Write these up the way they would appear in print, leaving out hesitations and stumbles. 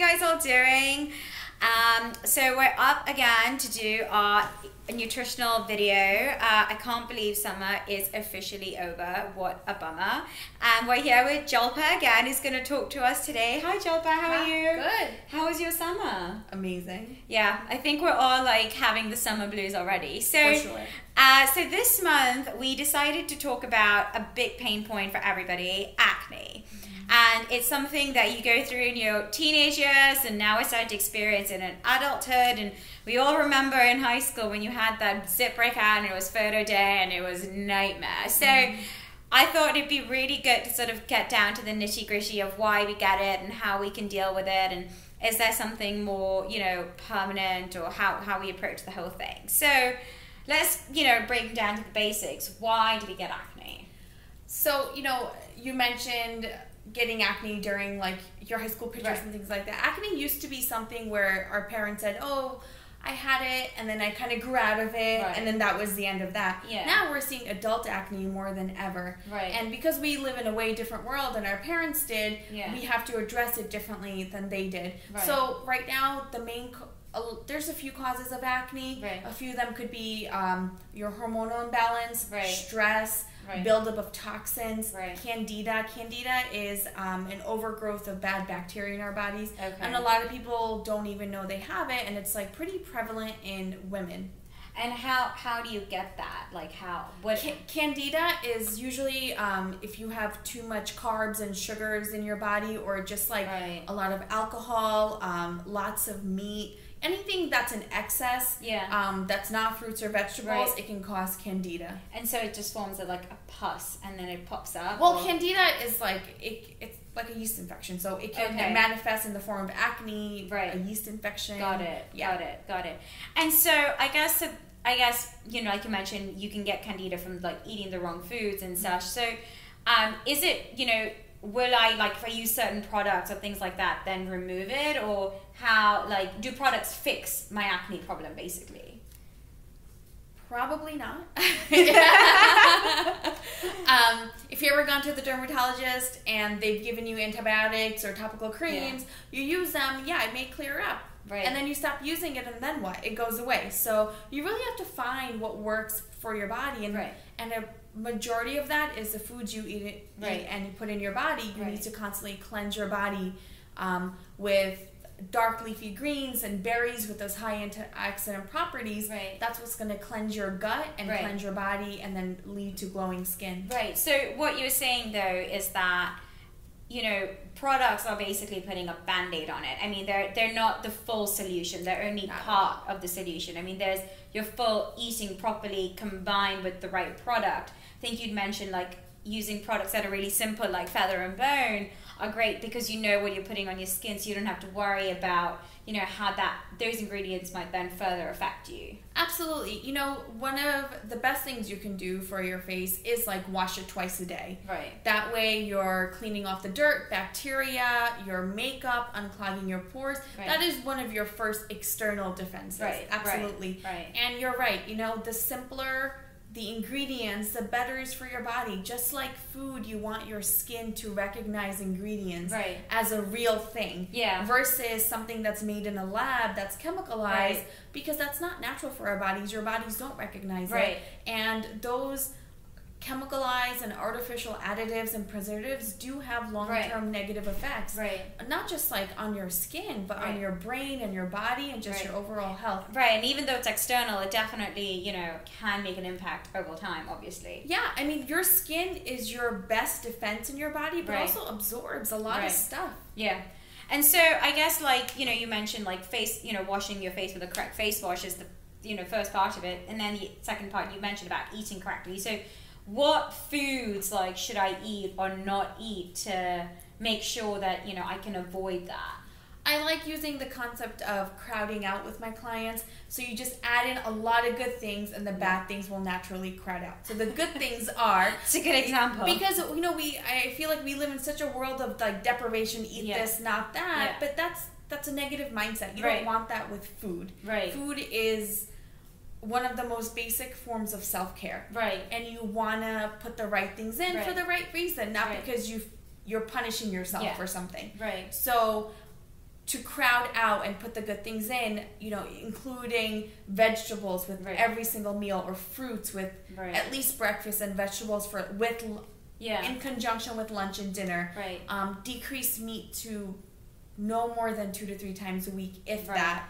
guys all doing? So we're up again to do our nutritional video. I can't believe summer is officially over. What a bummer. And we're here with Jalpa again, who's going to talk to us today. Hi Jalpa, how are you? Good. How was your summer? Amazing. Yeah, I think we're all like having the summer blues already. So, for sure. So this month we decided to talk about a big pain point for everybody, acne. And it's something that you go through in your teenage years, and now we're starting to experience it in adulthood. And we all remember in high school when you had that zip break out and it was photo day and it was a nightmare. So I thought it'd be really good to sort of get down to the nitty gritty of why we get it and how we can deal with it. And is there something more, permanent, or how we approach the whole thing. So let's, break down to the basics. Why do we get acne? So, you mentioned getting acne during like your high school pictures and things like that. Acne used to be something where our parents said, oh, I had it, and then I kind of grew out of it, and then that was the end of that. Yeah. Now we're seeing adult acne more than ever. Right. And because we live in a way different world than our parents did, we have to address it differently than they did. Right. So right now, there's a few causes of acne. Right. A few of them could be your hormonal imbalance, stress, buildup of toxins, candida. Candida is an overgrowth of bad bacteria in our bodies, and a lot of people don't even know they have it, and it's like pretty prevalent in women. And how do you get that? Like Candida is usually if you have too much carbs and sugars in your body, or just like a lot of alcohol, lots of meat. Anything that's in excess, that's not fruits or vegetables, it can cause candida. And so it just forms like a pus, and then it pops up? Well, candida is like, it's like a yeast infection. So it can manifest in the form of acne, a yeast infection. Got it. And so I guess, like you mentioned, you can get candida from like eating the wrong foods and such. So is it, will I, like, if I use certain products or things like that, then remove it? Or how, like, do products fix my acne problem, basically? Probably not. If you ever gone to the dermatologist and they've given you antibiotics or topical creams, you use them, it may clear up. And then you stop using it, and then what? It goes away. So you really have to find what works for your body. And a majority of that is the foods you eat and you put in your body. You need to constantly cleanse your body with dark leafy greens and berries with those high antioxidant properties. That's what's going to cleanse your gut and cleanse your body, and then lead to glowing skin. So what you're saying though is that products are basically putting a band-aid on it. I mean, they're not the full solution. They're only part of the solution. I mean, there's your full eating properly combined with the right product. I think you'd mentioned like using products that are really simple, like feather and bone, are great because you know what you're putting on your skin, so you don't have to worry about how those ingredients might then further affect you. Absolutely. One of the best things you can do for your face is like wash it twice a day. That way you're cleaning off the dirt, bacteria, your makeup, unclogging your pores. That is one of your first external defenses. Absolutely. And you're right. The simpler the ingredients, the better is for your body. Just like food, you want your skin to recognize ingredients as a real thing versus something that's made in a lab that's chemicalized, because that's not natural for our bodies. Your bodies don't recognize it. And those chemicalized and artificial additives and preservatives do have long-term negative effects. Not just like on your skin, but on your brain and your body and just your overall health. And even though it's external, it definitely, can make an impact over time, obviously. Yeah, I mean, your skin is your best defense in your body, but also absorbs a lot of stuff. Yeah. And so I guess, like, you mentioned like face, washing your face with the correct face wash is the, first part of it. And then the second part you mentioned about eating correctly. So what foods should I eat or not eat to make sure that I can avoid that? I like using the concept of crowding out with my clients. So you just add in a lot of good things, and the bad things will naturally crowd out. So the good things are... It's a good example. Because, I feel like we live in such a world of like deprivation, eat this, not that. But that's a negative mindset. You don't want that with food. Food is one of the most basic forms of self-care. And you want to put the right things in for the right reason, not because you're punishing yourself for something. So to crowd out and put the good things in, you know, including vegetables with every single meal, or fruits with at least breakfast, and vegetables in conjunction with lunch and dinner. Decrease meat to no more than 2 to 3 times a week, if that.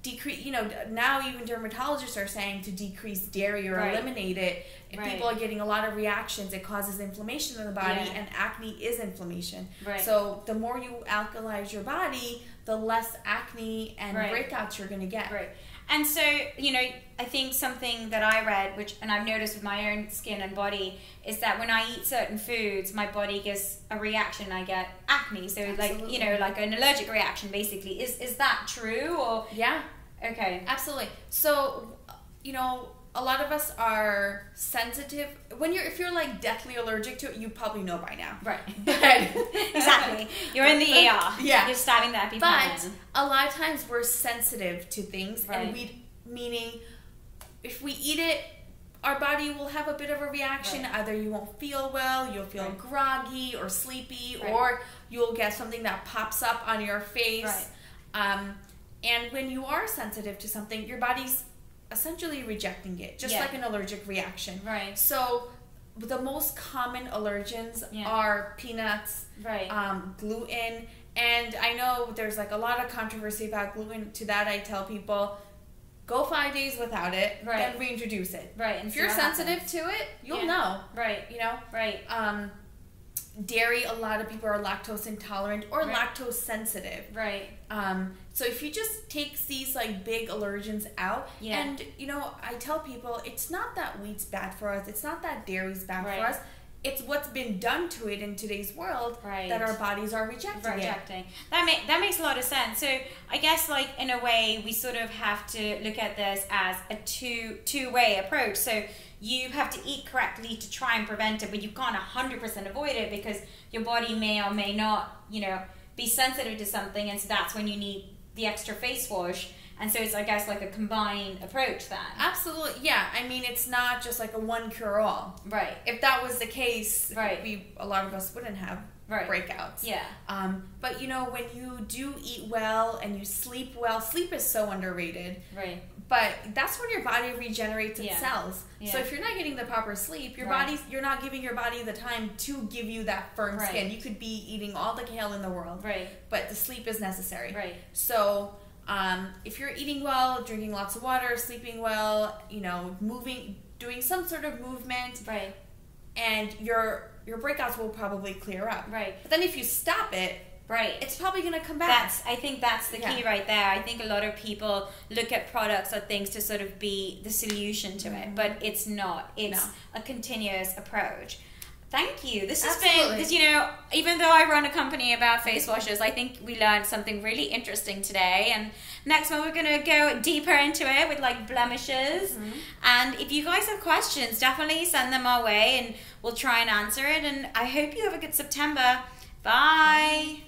Decrease, you know, now even dermatologists are saying to decrease dairy or eliminate it. If people are getting a lot of reactions, it causes inflammation in the body, and acne is inflammation. So the more you alkalize your body, the less acne and breakouts you're going to get. And so, you know, I think something that I read, and I've noticed with my own skin and body, is that when I eat certain foods, my body gets a reaction. I get acne. So, like, you know, like an allergic reaction, basically. Is that true? Or yeah. Okay. Absolutely. So, you know, a lot of us are sensitive. If you're like deathly allergic to it, you probably know by now. But exactly. You're in the ER. Yeah. You're stabbing that people. But a lot of times we're sensitive to things, and meaning if we eat it, our body will have a bit of a reaction. Either you won't feel well, you'll feel groggy or sleepy, or you'll get something that pops up on your face. And when you are sensitive to something, your body's essentially rejecting it, just like an allergic reaction. So the most common allergens are peanuts, gluten, and I know there's like a lot of controversy about gluten. To that I tell people, go 5 days without it, then reintroduce it. And if you're sensitive to it, you'll know. You know? Dairy, a lot of people are lactose intolerant or lactose sensitive. So if you just take these like big allergens out, and you know, I tell people it's not that wheat's bad for us, it's not that dairy's bad for us. It's what's been done to it in today's world that our bodies are rejecting. That makes a lot of sense. So I guess, like, in a way, we sort of have to look at this as a two-way approach. So you have to eat correctly to try and prevent it, but you can't 100% avoid it, because your body may or may not, you know, be sensitive to something, and so that's when you need the extra face wash. And so it's, I guess, like a combined approach then. Absolutely, yeah. I mean, it's not just like a one cure-all. If that was the case, a lot of us wouldn't have breakouts. But, you know, when you do eat well and you sleep well, sleep is so underrated. But that's when your body regenerates its cells. So if you're not getting the proper sleep, you're not giving your body the time to give you that firm skin. You could be eating all the kale in the world, but the sleep is necessary. So if you're eating well, drinking lots of water, sleeping well, you know, moving, doing some sort of movement, and your breakouts will probably clear up. But then if you stop it, it's probably going to come back. I think that's the key right there. I think a lot of people look at products or things to sort of be the solution to it, but it's not. It's a continuous approach. Thank you. This has been, because, you know, even though I run a company about face washes, I think we learned something really interesting today. And next one, we're going to go deeper into it with like blemishes. And if you guys have questions, definitely send them our way and we'll try and answer it. And I hope you have a good September. Bye.